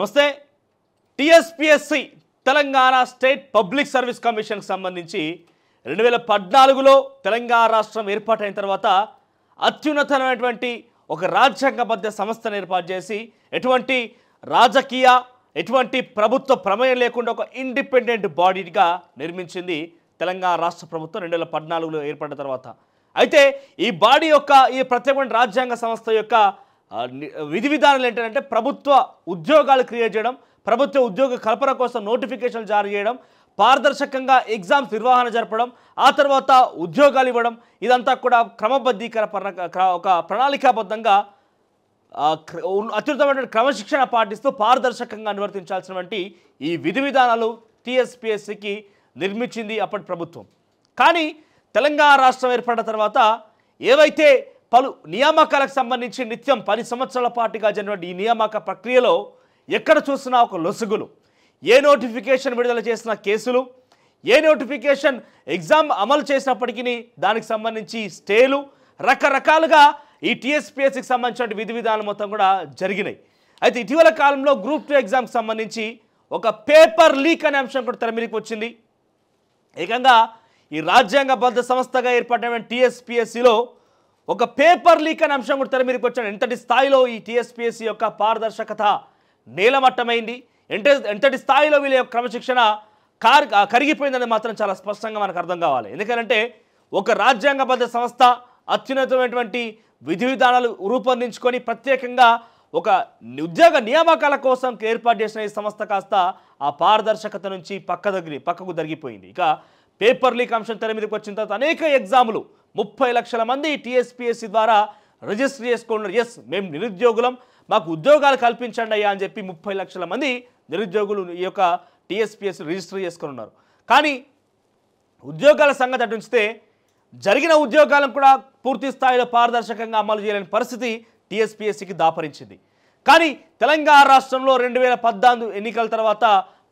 నమస్తే. TSPSC Telangana state public service కమిషన్కి సంబంధించి 2014లో తెలంగాణ రాష్ట్రం ఏర్పాటైన తర్వాత అత్యున్నతమైనటువంటి ఒక రాజ్యాంగబద్ధ సంస్థను ఏర్పాటు చేసి ఎటువంటి రాజకీయ ఎటువంటి ప్రభుత్వ ప్రమేయం లేకుండా ఒక ఇండిపెండెంట్ బాడీగా నిర్మించింది తెలంగాణ రాష్ట్ర ప్రభుత్వం 2014లో ఏర్పడిన తర్వాత. అయితే ఈ బాడీ యొక్క ఈ ప్రత్యేకమైన రాజ్యాంగ సంస్థ యొక్క విధి విధానాలు ఏంటంటే ప్రభుత్వ ఉద్యోగాలు క్రియేట్ చేయడం, ప్రభుత్వ ఉద్యోగ కల్పన కోసం నోటిఫికేషన్లు జారీ చేయడం, పారదర్శకంగా ఎగ్జామ్స్ నిర్వహణ జరపడం, ఆ తర్వాత ఉద్యోగాలు ఇవ్వడం, ఇదంతా కూడా ఒక ప్రణాళికాబద్ధంగా అత్యుత్తమైన క్రమశిక్షణ పాటిస్తూ పారదర్శకంగా నిర్వర్తించాల్సినటువంటి ఈ విధి విధానాలు టీఎస్పీఎస్సీకి నిర్మించింది అప్పటి ప్రభుత్వం. కానీ తెలంగాణ రాష్ట్రం ఏర్పడిన తర్వాత ఏవైతే పలు నియామకాలకు సంబంధించి నిత్యం 10 సంవత్సరాల పాటుగా జరిగినటువంటి ఈ నియామక ప్రక్రియలో ఎక్కడ చూసినా ఒక లొసుగులు, ఏ నోటిఫికేషన్ విడుదల చేసిన కేసులు, ఏ నోటిఫికేషన్ ఎగ్జామ్ అమలు చేసినప్పటికీ దానికి సంబంధించి స్టేలు, రకరకాలుగా ఈ టీఎస్పీఎస్సీకి సంబంధించిన విధి విధానాలు మొత్తం కూడా జరిగినాయి. అయితే ఇటీవల కాలంలో గ్రూప్ 2 ఎగ్జామ్కి సంబంధించి ఒక పేపర్ లీక్ అనే అంశం కూడా తెర మీదకి వచ్చింది. ఏకంగా ఈ రాజ్యాంగబద్ధ సంస్థగా ఏర్పడిన టీఎస్పీఎస్సీలో ఒక పేపర్ లీక్ అనే అంశం కూడా తెర మీదకి వచ్చాడు. ఎంతటి స్థాయిలో ఈ టీఎస్పీఎస్సీ యొక్క పారదర్శకత నేలమట్టమైంది, ఎంతటి స్థాయిలో వీళ్ళ యొక్క క్రమశిక్షణ కరిగిపోయిందని మాత్రం చాలా స్పష్టంగా మనకు అర్థం కావాలి. ఎందుకంటే ఒక రాజ్యాంగబద్ధ సంస్థ అత్యున్నతమైనటువంటి విధి విధానాలు రూపొందించుకొని ప్రత్యేకంగా ఒక ఉద్యోగ నియామకాల కోసం ఏర్పాటు చేసిన ఈ సంస్థ కాస్త ఆ పారదర్శకత నుంచి పక్కకు జరిగిపోయింది. ఇక పేపర్ లీక్ అంశం తెర మీదకి వచ్చిన తర్వాత అనేక ఎగ్జాములు 30 లక్షల మంది టీఎస్పీఎస్సీ ద్వారా రిజిస్టర్ చేసుకున్నారు. ఎస్, మేము నిరుద్యోగులం, మాకు ఉద్యోగాలు కల్పించండి అయ్యా అని చెప్పి 30 లక్షల మంది నిరుద్యోగులు ఈ యొక్క టీఎస్పీఎస్సీ రిజిస్టర్ చేసుకుని ఉన్నారు. కానీ ఉద్యోగాల సంగతి అటు ఉంచితే జరిగిన ఉద్యోగాలను కూడా పూర్తి స్థాయిలో పారదర్శకంగా అమలు చేయలేని పరిస్థితి టీఎస్పీఎస్సీకి దాపరించింది. కానీ తెలంగాణ రాష్ట్రంలో 2014 ఎన్నికల తర్వాత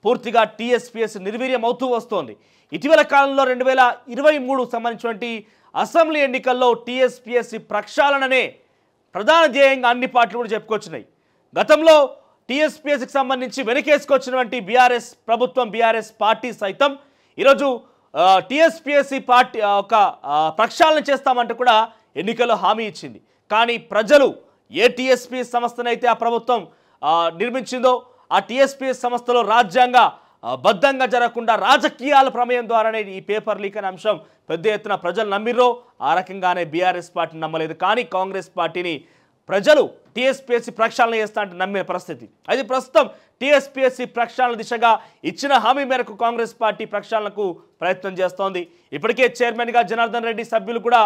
పూర్తిగా టీఎస్పీఎస్సీ నిర్వీర్యం అవుతూ వస్తోంది. ఇటీవల కాలంలో 2023 సంబంధించినటువంటి అసెంబ్లీ ఎన్నికల్లో టీఎస్పీఎస్సీ ప్రక్షాళననే ప్రధాన ధ్యేయంగా అన్ని పార్టీలు కూడా చెప్పుకొచ్చినాయి. గతంలో టీఎస్పీఎస్సీకి సంబంధించి వెనకేసుకొచ్చినటువంటి బీఆర్ఎస్ ప్రభుత్వం, బీఆర్ఎస్ పార్టీ సైతం ఈరోజు టీఎస్పీఎస్సీ పార్టీ ఒక ప్రక్షాళన చేస్తామంటూ కూడా ఎన్నికల్లో హామీ ఇచ్చింది. కానీ ప్రజలు ఏ టీఎస్పీఎస్ సంస్థనైతే ఆ ప్రభుత్వం నిర్మించిందో ఆ టీఎస్పీఎస్ సంస్థలో రాజ్యాంగ బద్ధంగా జరగకుండా రాజకీయాల ప్రమేయం ద్వారానే ఈ పేపర్ లీక్ అనే అంశం పెద్ద ఎత్తున ప్రజలు నమ్మిరో ఆ రకంగానే బీఆర్ఎస్ పార్టీని నమ్మలేదు. కానీ కాంగ్రెస్ పార్టీని ప్రజలు టీఎస్పీఎస్సీ ప్రక్షాళన చేస్తా అంటే నమ్మిన పరిస్థితి. అయితే ప్రస్తుతం టీఎస్పీఎస్సీ ప్రక్షాళన దిశగా ఇచ్చిన హామీ మేరకు కాంగ్రెస్ పార్టీ ప్రక్షాళనకు ప్రయత్నం చేస్తోంది. ఇప్పటికే చైర్మన్గా జనార్దన్ రెడ్డి సభ్యులు కూడా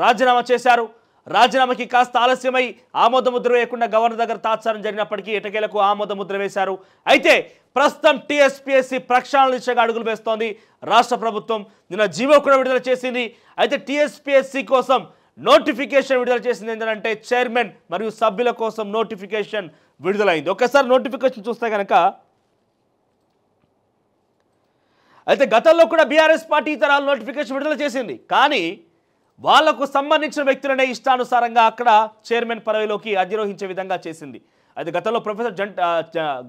రాజీనామా చేశారు. రాజీనామాకి కాస్త ఆలస్యమై ఆమోద ముద్ర వేయకుండా గవర్నర్ దగ్గర తాత్సారం జరిగినప్పటికీ ఎటకేలకు ఆమోద ముద్ర వేశారు. అయితే ప్రస్తుతం టీఎస్పీఎస్సీ ప్రక్షాళన దిశగా అడుగులు వేస్తోంది రాష్ట్ర ప్రభుత్వం. నిన్న జీవో కూడా విడుదల చేసింది. అయితే టీఎస్పీఎస్సీ కోసం నోటిఫికేషన్ విడుదల చేసింది ఏంటంటే చైర్మన్ మరియు సభ్యుల కోసం నోటిఫికేషన్ విడుదలైంది. ఒకసారి నోటిఫికేషన్ చూస్తే కనుక అయితే గతంలో కూడా బీఆర్ఎస్ పార్టీ తరాల నోటిఫికేషన్ విడుదల చేసింది. కానీ వాళ్లకు సంబంధించిన వ్యక్తులనే ఇష్టానుసారంగా అక్కడ చైర్మన్ పదవిలోకి అధిరోహించే విధంగా చేసింది. అయితే గతంలో ప్రొఫెసర్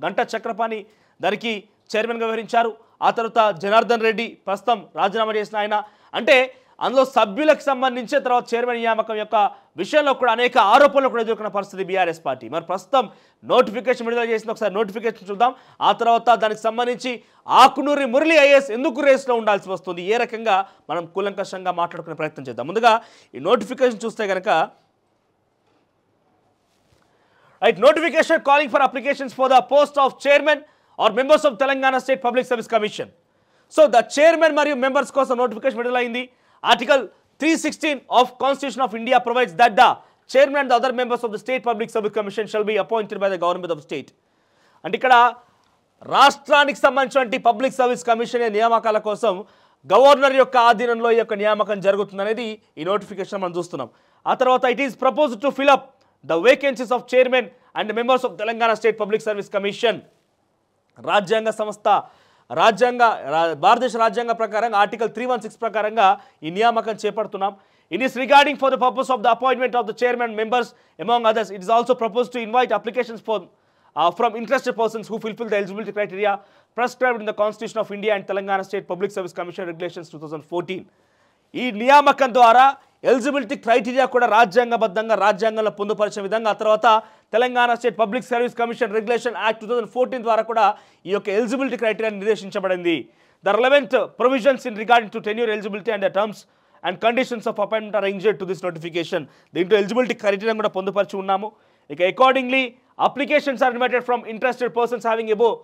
గంటా చక్రపాణి దానికి చైర్మన్గా వ్యవహరించారు. ఆ తర్వాత జనార్దన్ రెడ్డి ప్రస్తుతం రాజీనామా చేసిన ఆయన. అంటే అందులో సభ్యులకు సంబంధించి తర్వాత చైర్మన్ నియామకం యొక్క విషయంలో కూడా అనేక ఆరోపణలు కూడా ఎదుర్కొన్న పరిస్థితి బీఆర్ఎస్ పార్టీ. మరి ప్రస్తుతం నోటిఫికేషన్ విడుదల చేసిన ఒకసారి నోటిఫికేషన్ చూద్దాం. ఆ తర్వాత దానికి సంబంధించి ఆకునూరి మురళి ఐఏఎస్ ఎందుకు రేస్లో ఉండాల్సి వస్తుంది, ఏ రకంగా మనం కూలంకషంగా మాట్లాడుకునే ప్రయత్నం చేద్దాం. ముందుగా ఈ నోటిఫికేషన్ చూస్తే కనుక right, notification calling for applications for the post of chairman or members of Telangana state public service commission. So the chairman మరియు మెంబర్స్ కోసం నోటిఫికేషన్ విడుదలైంది. Article 316 of Constitution of India provides that the chairman and the other members of the State Public Service Commission shall be appointed by the government of the state. అంటే ఇక్కడ రాష్ట్రానికి సంబంధించిన public service commission నియామకాల కోసం governor యొక్క ఆధీనంలో ఈ యొక్క నియామకం జరుగుతుందనేది ఈ నోటిఫికేషన్ మనం చూస్తున్నాం. ఆ తర్వాత it is proposed to fill up the vacancies of chairman and members of Telangana state public service commission. రాజ్యాంగ సంస్థ భారతదేశ రాజ్యాంగ ప్రకారంగా ఆర్టికల్ 316 ప్రకారంగా ఈ నియామకం చేపడుతున్నాం. It is regarding for the purpose of the appointment of the chairman members among others. It is also proposed to invite applications for from interested persons who fulfill the eligibility criteria prescribed in the Constitution of India and Telangana State Public Service Commission Regulations 2014. ఈ నియామకం ద్వారా eligibility criteria కూడా రాజ్యాంగబద్ధంగా రాజ్యాంగంలో పొందుపరిచిన విధంగా ఆ తర్వాత Telangana state public service commission regulation act 2014 ద్వారా కూడా ఈ యొక్క ఎలిజిబిలిటీ క్రైటీరియా నిర్దేశించబడింది. The relevant provisions in regarding to tenure eligibility and the terms and conditions of appointment are enjoined to this notification. దీంట్లో ఎలిజిబిలిటీ క్రైటీరియా కూడా పొందుపరిచి ఉన్నాము. ఇక accordingly applications are invited from interested persons having above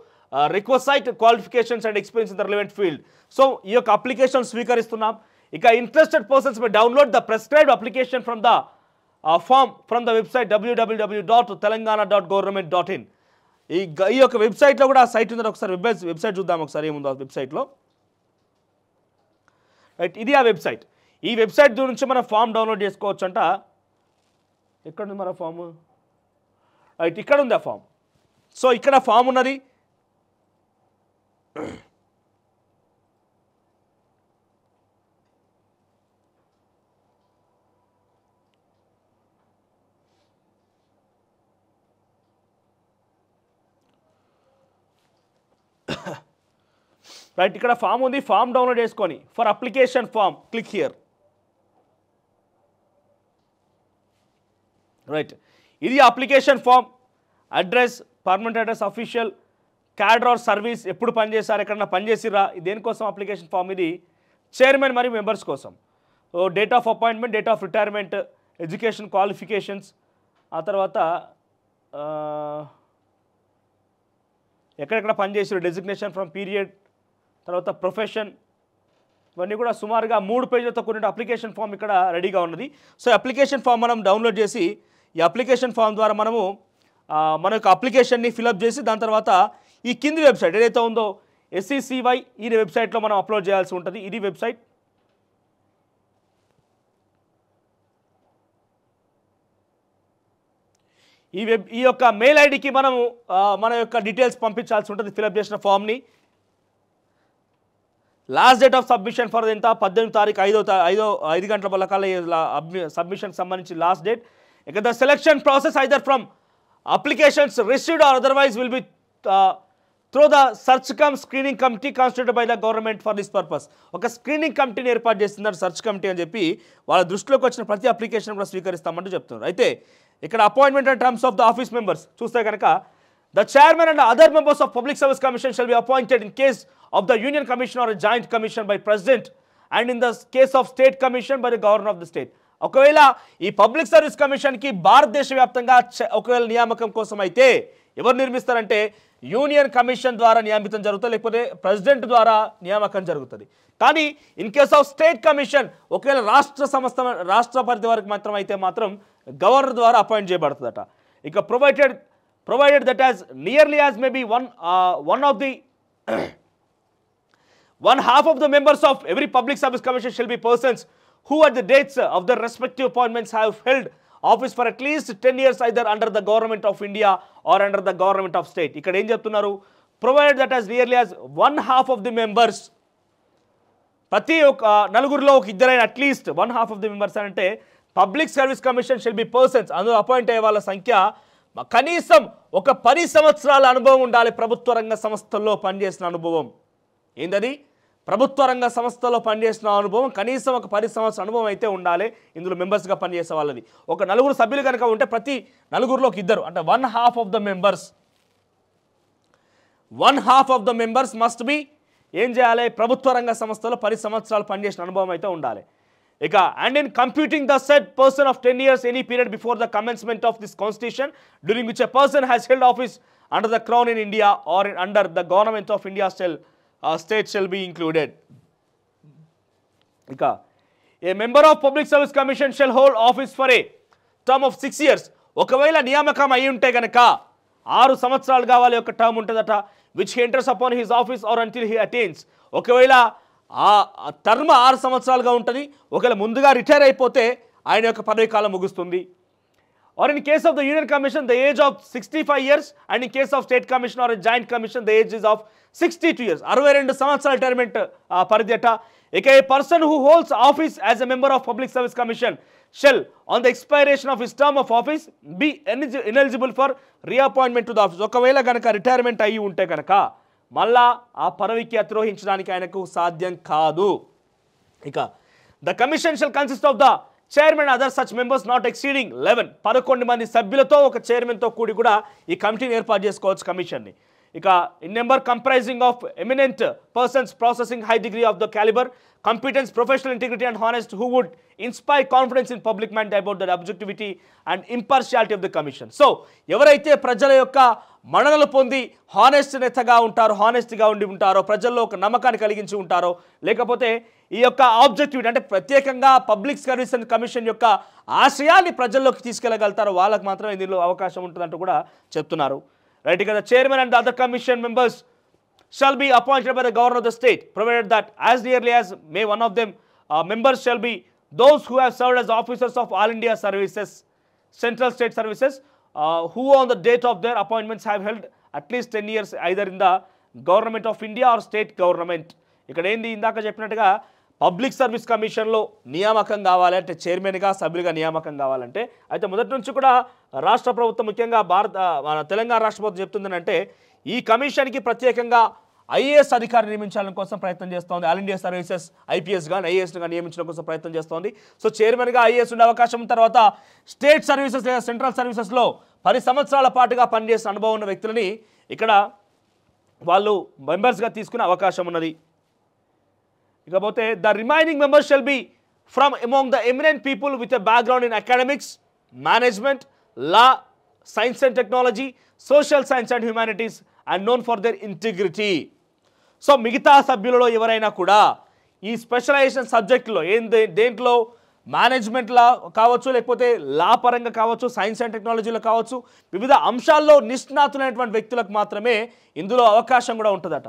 requisite qualifications and experience in the relevant field. So ఈ యొక్క application స్వీకరిస్తున్నాం. ఇక interested persons may download the prescribed application from the form from the website www.telangana.government.in. ఈ యొక్క వెబ్సైట్లో కూడా site ఉందని ఒకసారి వెబ్సైట్ చూద్దాం. ఒకసారి ఏముందో ఆ వెబ్సైట్లో. రైట్, ఇది ఆ వెబ్సైట్. ఈ వెబ్సైట్ నుంచి మనం ఫామ్ డౌన్లోడ్ చేసుకోవచ్చు అంట. ఎక్కడ ఉంది మన ఫామ్? రైట్, ఇక్కడ ఉంది ఆ ఫామ్. సో ఇక్కడ ఫామ్ ఉన్నది. రైట్, ఇక్కడ ఫామ్ ఉంది. ఫామ్ డౌన్లోడ్ చేసుకొని for application form click here. Right, ఇది application form. Address, permanent address, official, cadre or service, ఎప్పుడు పనిచేస్తారు, ఎక్కడన్నా పనిచేసిరా, దేనికోసం అప్లికేషన్ ఫామ్ ఇది? చైర్మన్ మరియు మెంబర్స్ కోసం. So date of appointment, date of retirement, education qualifications, ఆ తర్వాత ఎక్కడెక్కడ పనిచేసారు, డెసిగ్నేషన్ ఫ్రమ్ పీరియడ్, తర్వాత ప్రొఫెషన్, ఇవన్నీ కూడా సుమారుగా 3 పేజీలతో కూడిన అప్లికేషన్ ఫామ్ ఇక్కడ రెడీగా ఉన్నది. సో అప్లికేషన్ ఫామ్ మనం డౌన్లోడ్ చేసి ఈ అప్లికేషన్ ఫామ్ ద్వారా మనము మన యొక్క అప్లికేషన్ని ఫిలప్ చేసి దాని తర్వాత ఈ కింది వెబ్సైట్ ఏదైతే ఉందో SECY ఈ వెబ్సైట్లో మనం అప్లోడ్ చేయాల్సి ఉంటుంది. ఇది వెబ్సైట్. ఈ యొక్క మెయిల్ ఐడికి మనము మన యొక్క డీటెయిల్స్ పంపించాల్సి ఉంటుంది ఫిలప్ చేసిన ఫామ్ని. Last date of submission for ఎంత? 18 తారీఖు 5 గంటల కల్లా సబ్మిషన్కి సంబంధించి లాస్ట్ డేట్. ఇక the selection process either from applications received or otherwise will be through the search cum screening committee constituted by the government for this purpose. ఒక screening కమిటీని ఏర్పాటు చేస్తున్నారు, సర్చ్ కమిటీ అని చెప్పి. వాళ్ళ దృష్టిలోకి వచ్చిన ప్రతి అప్లికేషన్ కూడా స్వీకరిస్తామంటూ చెప్తున్నారు. అయితే ఇక్కడ appointment and terms of the office members చూస్తే కనుక the chairman and other members of public service commission shall be appointed in case of the union commission or joint commission by president and in the case of state commission by the governor of the state. ఒకవేళ ఈ public service కమిషన్కి భారతదేశ వ్యాప్తంగా ఒకవేళ నియామకం కోసం అయితే ఎవరు నిర్మిస్తారంటే యూనియన్ కమిషన్ ద్వారా నియమితం జరుగుతుంది, లేకపోతే ప్రెసిడెంట్ ద్వారా నియామకం జరుగుతుంది. కానీ in case of state commission ఒకవేళ రాష్ట్ర పరిధి వరకు మాత్రం అయితే మాత్రం గవర్నర్ ద్వారా అపాయింట్ చేయబడుతుందట. ఇక provided that as nearly as maybe one half of the members of every public service commission shall be persons who at the dates of their respective appointments have held office for at least 10 years either under the government of India or under the government of state. ఇక్కడ ఏం చెప్తున్నారు? provided that as nearly as 1/2 of the members, ప్రతి ఒక్క నలుగురిలో ఒక ఇద్దరైన at least 1/2 of the members అంటే public service commission shall be persons, అందులో appoint అయ్యే వాళ్ళ సంఖ్య కనీసం ఒక 10 సంవత్సరాల అనుభవం ఉండాలి. ప్రభుత్వ రంగ సంస్థల్లో పనిచేసిన అనుభవం ఏంటది? ప్రభుత్వ రంగ సంస్థలో పనిచేసిన అనుభవం కనీసం ఒక 10 సంవత్సరాల అనుభవం అయితే ఉండాలి ఇందులో మెంబర్స్గా పనిచేసే వాళ్ళది. ఒక నలుగురు సభ్యులు కనుక ఉంటే ప్రతి నలుగురిలో ఒక ఇద్దరు అంటే 1/2 of the members, 1/2 of the members must be ఏం చేయాలి? ప్రభుత్వ రంగ సంస్థలో 10 సంవత్సరాలు పనిచేసిన అనుభవం అయితే ఉండాలి. ఇక and in computing the said person of 10 years any period before the commencement of this constitution during which a person has held office under the crown in India or under the government of India state shall be included. Ika a member of public service commission shall hold office for a term of 6 years. ఒకవేళ నియామకం అయి ఉంటే గనక 6 సంవత్సరాలు కావాలి ఒక term ఉంటుందట. which he enters upon his office or until he attains. ఒకవేళ ఆ టర్మ్ 6 సంవత్సరాలుగా ఉంటుంది. ఒకవేళ ముందుగా రిటైర్ అయిపోతే ఆయన యొక్క పదవి కాలం ముగుస్తుంది. or in case of the union commission the age of 65 years and in case of state commission or a joint commission the age is of 62 years. 62 సంవత్సరాల రిటైర్మెంట్ పరిధి అట. ఇక a person who holds office as a member of public service commission shall on the expiration of his term of office be ineligible for reappointment to the office. ఒకవేళ గనక retirement అయ్యి ఉంటే కనుక మళ్ళా ఆ పదవికి అధిరోహించడానికి ఆయనకు సాధ్యం కాదు. ఇక the commission shall consist of the chairman and other such members not exceeding 11 మంది సభ్యులతో ఒక చైర్మన్తో కూడి కూడా ఈ కమిటీని ఏర్పాటు చేసుకోవచ్చు కమిషన్ని. ఇక in number comprising of eminent persons processing high degree of the calibre competence, professional integrity and honest, who would inspire confidence in public mind about the objectivity and impartiality of the commission. So ఎవరైతే ప్రజల యొక్క మన్ననలు పొంది honest నేతగా ఉంటారో, హానెస్ట్గా ఉండి ఉంటారో, ప్రజల్లో ఒక నమ్మకాన్ని కలిగించి ఉంటారో, లేకపోతే ఈ యొక్క ఆబ్జెక్టివిటీ అంటే ప్రత్యేకంగా పబ్లిక్ సర్వీస్ కమిషన్ యొక్క ఆశయాన్ని ప్రజల్లోకి తీసుకెళ్లగలుగుతారో వాళ్ళకి మాత్రమే దీనిలో అవకాశం ఉంటుందంటూ కూడా చెప్తున్నారు. రైట్. కదా chairman and other commission members shall be appointed by the governor of the state, provided that as nearly as may one of them members shall be those who have served as officers of All India Services, Central State Services, who on the date of their appointments have held at least 10 years either in the government of India or state government. ఇక్కడ ఏంది ఇందాక చెప్పినట్టుగా public service కమిషన్లో నియామకం కావాలంటే చైర్మన్గా సభ్యులుగా నియామకం కావాలంటే అయితే మొదటి నుంచి కూడా రాష్ట్ర ప్రభుత్వం ముఖ్యంగా తెలంగాణ రాష్ట్ర ప్రభుత్వం చెప్తుందనంటే ఈ కమిషన్కి ప్రత్యేకంగా ఐఏఎస్ అధికారి నియమించాలని కోసం ప్రయత్నం చేస్తోంది. ఆల్ ఇండియా సర్వీసెస్ ఐపీఎస్ కానీ ఐఏఎస్గా నియమించడం కోసం ప్రయత్నం చేస్తోంది. సో చైర్మన్గా ఐఏఎస్ ఉండే అవకాశం, తర్వాత స్టేట్ సర్వీసెస్ లేదా సెంట్రల్ సర్వీసెస్లో 10 సంవత్సరాల పాటుగా పనిచేసిన అనుభవం ఉన్న వ్యక్తులని ఇక్కడ వాళ్ళు మెంబర్స్గా తీసుకునే అవకాశం ఉన్నది. ఇకపోతే the remaining members shall be from among the eminent people with a background in academics, management, law, science and technology, social science and humanities and known for their integrity. So మిగతా సభ్యులలో ఎవరైనా కూడా ఈ స్పెషలైజేషన్ సబ్జెక్టులో దేంట్లో మేనేజ్మెంట్లో కావచ్చు, లేకపోతే లా పరంగా కావచ్చు, సైన్స్ అండ్ టెక్నాలజీలో కావచ్చు, వివిధ అంశాల్లో నిష్ణాతులైనటువంటి వ్యక్తులకు మాత్రమే ఇందులో అవకాశం కూడా ఉంటుందట.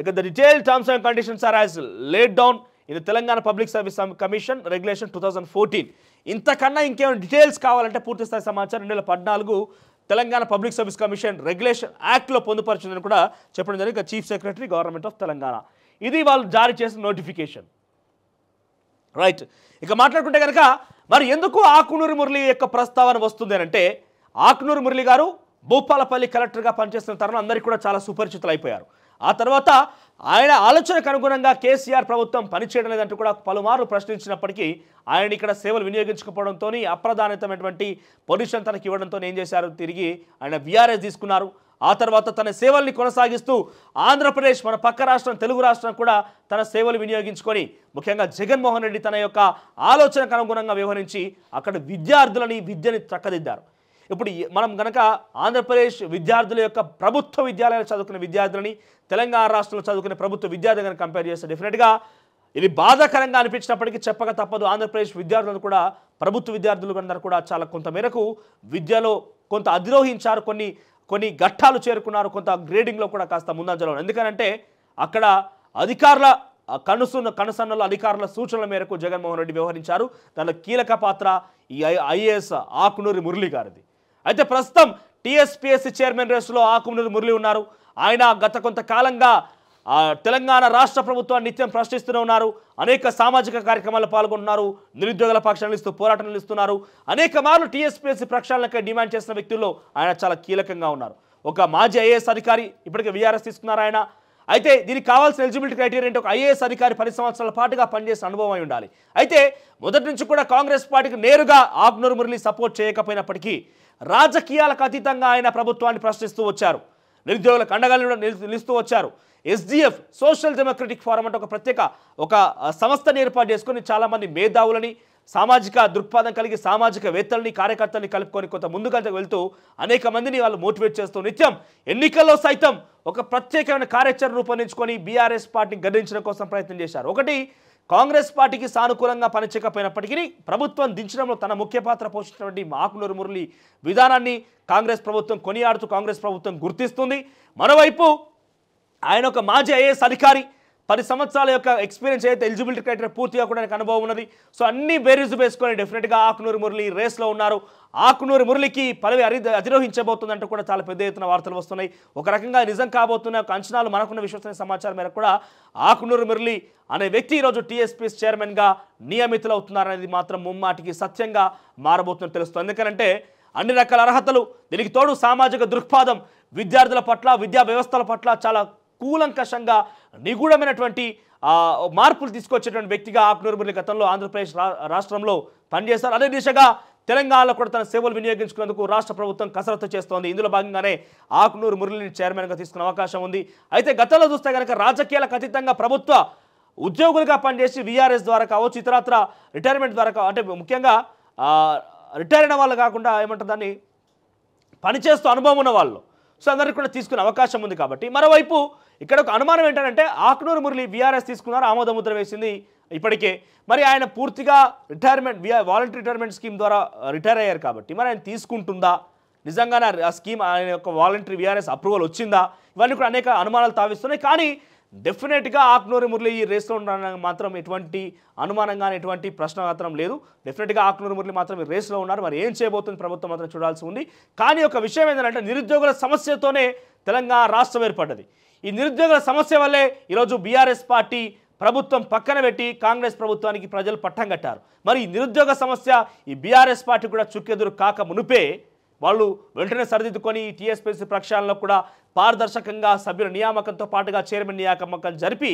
ఇక the detailed terms and conditions are as laid down in Telangana public service commission regulation 2014. ఇంతకన్నా ఇంకేమైనా డీటెయిల్స్ కావాలంటే పూర్తిస్థాయి సమాచారం 2014 Telangana public service commission regulation యాక్ట్లో పొందుపరిచిందని కూడా చెప్పడం జరిగింది. Chief secretary government of Telangana, ఇది వాళ్ళు జారీ చేసిన నోటిఫికేషన్. రైట్. ఇక మాట్లాడుకుంటే కనుక మరి ఎందుకు ఆకునూరి మురళి యొక్క ప్రస్తావన వస్తుంది అంటే, ఆకునూరి మురళి గారు భూపాలపల్లి కలెక్టర్గా పనిచేస్తున్న తరుణం అందరికీ కూడా చాలా సుపరిచితులు అయిపోయారు. ఆ తర్వాత ఆయన ఆలోచనకు అనుగుణంగా కేసీఆర్ ప్రభుత్వం పనిచేయడం లేదంటూ కూడా పలుమార్లు ప్రశ్నించినప్పటికీ ఆయన ఇక్కడ సేవలు వినియోగించుకోవడంతో అప్రధానితమైనటువంటి పొజిషన్ తనకి ఇవ్వడంతో ఏం చేశారు, తిరిగి ఆయన వీఆర్ఎస్ తీసుకున్నారు. ఆ తర్వాత తన సేవల్ని కొనసాగిస్తూ ఆంధ్రప్రదేశ్ మన పక్క రాష్ట్రం తెలుగు రాష్ట్రం కూడా తన సేవలు వినియోగించుకొని ముఖ్యంగా జగన్మోహన్ రెడ్డి తన యొక్క ఆలోచనకు అనుగుణంగా వ్యవహరించి అక్కడ విద్యని చక్కదిద్దారు. ఇప్పుడు మనం కనుక ఆంధ్రప్రదేశ్ విద్యార్థుల యొక్క ప్రభుత్వ విద్యాలయాలు చదువుకునే విద్యార్థులని తెలంగాణ రాష్ట్రంలో చదువుకునే ప్రభుత్వ విద్యార్థులు కనుక కంపేర్ చేస్తే డెఫినెట్గా ఇది బాధాకరంగా అనిపించినప్పటికీ చెప్పక తప్పదు. ఆంధ్రప్రదేశ్ విద్యార్థులను కూడా ప్రభుత్వ విద్యార్థులు అందరూ కూడా చాలా కొంత మేరకు విద్యలో కొంత అధిరోహించారు, కొన్ని ఘట్టాలు చేరుకున్నారు, కొంత గ్రేడింగ్లో కూడా కాస్త ముందంజలో. ఎందుకనంటే అక్కడ అధికారుల కనుసన్నలు అధికారుల సూచనల మేరకు జగన్మోహన్ రెడ్డి వ్యవహరించారు. దానిలో కీలక పాత్ర ఈ ఐఏఎస్ ఆకునూరి మురళి గారిది. అయితే ప్రస్తుతం టీఎస్పీఎస్సీ చైర్మన్ రేసులో ఆకునూరి మురళి ఉన్నారు. ఆయన గత కొంతకాలంగా తెలంగాణ రాష్ట్ర ప్రభుత్వాన్ని నిత్యం ప్రశ్నిస్తూనే ఉన్నారు. అనేక సామాజిక కార్యక్రమాల్లో పాల్గొంటున్నారు. నిరుద్యోగుల పక్షాలు నిలుస్తూ పోరాటం నిలుస్తున్నారు. అనేక మార్లు టీఎస్పీఎస్సీ ప్రక్షాళనకై డిమాండ్ చేసిన వ్యక్తుల్లో ఆయన చాలా కీలకంగా ఉన్నారు. ఒక మాజీ ఐఏఎస్ అధికారి, ఇప్పటికే వీఆర్ఎస్ తీసుకున్నారు ఆయన. అయితే దీనికి కావాల్సిన ఎలిజిబిలిటీ క్రైటీరియా అంటే ఒక ఐఏఎస్ అధికారి 10 సంవత్సరాల పాటుగా పనిచేసిన అనుభవం అయి ఉండాలి. అయితే మొదటి నుంచి కూడా కాంగ్రెస్ పార్టీకి నేరుగా ఆకునూరి మురళి సపోర్ట్ చేయకపోయినప్పటికీ రాజకీయాలకు అతీతంగా ఆయన ప్రభుత్వాన్ని ప్రశ్నిస్తూ వచ్చారు. నిరుద్యోగులకు అండగా నిలుస్తూ వచ్చారు. ఎస్డిఎఫ్ సోషల్ డెమోక్రటిక్ ఫోరం అంటే ఒక ప్రత్యేక సంస్థని ఏర్పాటు చేసుకొని చాలామంది మేధావులని, సామాజిక దృక్పథం కలిగి సామాజికవేత్తలని, కార్యకర్తల్ని కలుపుకొని కొంత ముందుగా వెళ్తూ అనేక మందిని వాళ్ళు మోటివేట్ చేస్తూ నిత్యం ఎన్నికల్లో సైతం ఒక ప్రత్యేకమైన కార్యాచరణ రూపొందించుకొని బీఆర్ఎస్ పార్టీని గద్దించడం కోసం ప్రయత్నం చేశారు. ఒకటి, కాంగ్రెస్ పార్టీకి సానుకూలంగా పనిచేయకపోయినప్పటికీ ప్రభుత్వం దించడంలో తన ముఖ్య పాత్ర పోషించినటువంటి ఆకునూరి మురళి విధానాన్ని కాంగ్రెస్ ప్రభుత్వం కొనియాడుతూ కాంగ్రెస్ ప్రభుత్వం గుర్తిస్తుంది. మరోవైపు ఆయన ఒక మాజీ ఐఏఎస్ అధికారి, 10 సంవత్సరాల యొక్క ఎక్స్పీరియన్స్ అయితే ఎలిజిబిలిటీ క్రైటీరియా పూర్తిగా కూడా ఆయనకు అనుభవం ఉన్నది. సో అన్ని బేరీజు వేసుకొని డెఫినెట్గా ఆకునూరి మురళి రేస్లో ఉన్నారు. ఆకునూరి మురళికి పదవి అధిరోహించబోతుందంటూ కూడా చాలా పెద్ద ఎత్తున వార్తలు వస్తున్నాయి. ఒక రకంగా నిజం కాబోతున్న ఒక అంచనాలు మనకున్న విశ్వసనీయ సమాచారం మేరకు కూడా ఆకునూరి మురళి అనే వ్యక్తి ఈరోజు టీఎస్పీఎస్ చైర్మన్గా నియమితులవుతున్నారనేది మాత్రం ముమ్మాటికి సత్యంగా మారబోతుందని తెలుస్తుంది. ఎందుకంటే అన్ని రకాల అర్హతలు, దీనికి తోడు సామాజిక దృక్పథం, విద్యార్థుల పట్ల, విద్యా వ్యవస్థల పట్ల చాలా కూలంకషంగా నిగూఢమైనటువంటి మార్పులు తీసుకొచ్చేటువంటి వ్యక్తిగా ఆకునూరి మురళి గతంలో ఆంధ్రప్రదేశ్ రాష్ట్రంలో పనిచేస్తారు. అదే దిశగా తెలంగాణలో కూడా తన సేవలు వినియోగించుకునేందుకు రాష్ట్ర ప్రభుత్వం కసరత్తు చేస్తోంది. ఇందులో భాగంగానే ఆకునూరి మురళిని చైర్మన్గా తీసుకునే అవకాశం ఉంది. అయితే గతంలో చూస్తే కనుక రాజకీయాలకు అతీతంగా ప్రభుత్వ ఉద్యోగులుగా పనిచేసి వీఆర్ఎస్ ద్వారా కావచ్చు, ఇతరత్ర రిటైర్మెంట్ ద్వారా అంటే ముఖ్యంగా రిటైర్ అయిన వాళ్ళు కాకుండా ఏమంటారు దాన్ని పనిచేస్తూ అనుభవం ఉన్న వాళ్ళు, సో అందరికీ కూడా తీసుకునే అవకాశం ఉంది. కాబట్టి మరోవైపు ఇక్కడ ఒక అనుమానం ఏంటంటే ఆకునూరి మురళి వీఆర్ఎస్ తీసుకున్నారు, ఆమోదముద్ర వేసింది ఇప్పటికే. మరి ఆయన పూర్తిగా రిటైర్మెంట్ వాలంటరీ రిటైర్మెంట్ స్కీమ్ ద్వారా రిటైర్ అయ్యారు కాబట్టి మరి ఆయన తీసుకుంటుందా, నిజంగానే ఆ స్కీమ్ ఆయన యొక్క వాలంటరీ వీఆర్ఎస్ అప్రూవల్ వచ్చిందా, ఇవన్నీ కూడా అనేక అనుమానాలు తావిస్తున్నాయి. కానీ డెఫినెట్గా ఆకునూరి మురళి ఈ రేస్లో ఉండడానికి మాత్రం ఎటువంటి అనుమానం కానీ ఎటువంటి ప్రశ్న మాత్రం లేదు. డెఫినెట్గా ఆకునూరి మురళి మాత్రం ఈ రేస్లో ఉన్నారు. మరి ఏం చేయబోతుంది ప్రభుత్వం మాత్రం చూడాల్సి ఉంది. కానీ ఒక విషయం ఏంటంటే నిరుద్యోగుల సమస్యతోనే తెలంగాణ రాష్ట్రం ఏర్పడ్డది. ఈ నిరుద్యోగుల సమస్య వల్లే ఈరోజు బీఆర్ఎస్ పార్టీ ప్రభుత్వం పక్కన పెట్టి కాంగ్రెస్ ప్రభుత్వానికి ప్రజలు పట్టం కట్టారు. మరి ఈ నిరుద్యోగ సమస్య ఈ బీఆర్ఎస్ పార్టీ కూడా చుక్కెదురు కాక మునుపే వాళ్ళు వెంటనే సరిదిద్దుకొని టీఎస్పీఎస్సీ ప్రక్షాళనలో కూడా పారదర్శకంగా సభ్యుల నియామకంతో పాటుగా చైర్మన్ నియామకం జరిపి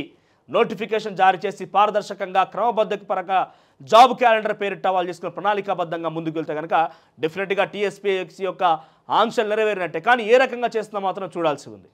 నోటిఫికేషన్ జారీ చేసి పారదర్శకంగా క్రమబద్ధపరంగా జాబ్ క్యాలెండర్ పేరిట వాళ్ళు చేసుకున్న ప్రణాళికాబద్ధంగా ముందుకు వెళ్తే కనుక డెఫినెట్గా టీఎస్పీఎస్సీ యొక్క ఆంక్షలు నెరవేరినట్టే. కానీ ఏ రకంగా చేస్తున్నా మాత్రం చూడాల్సి ఉంది.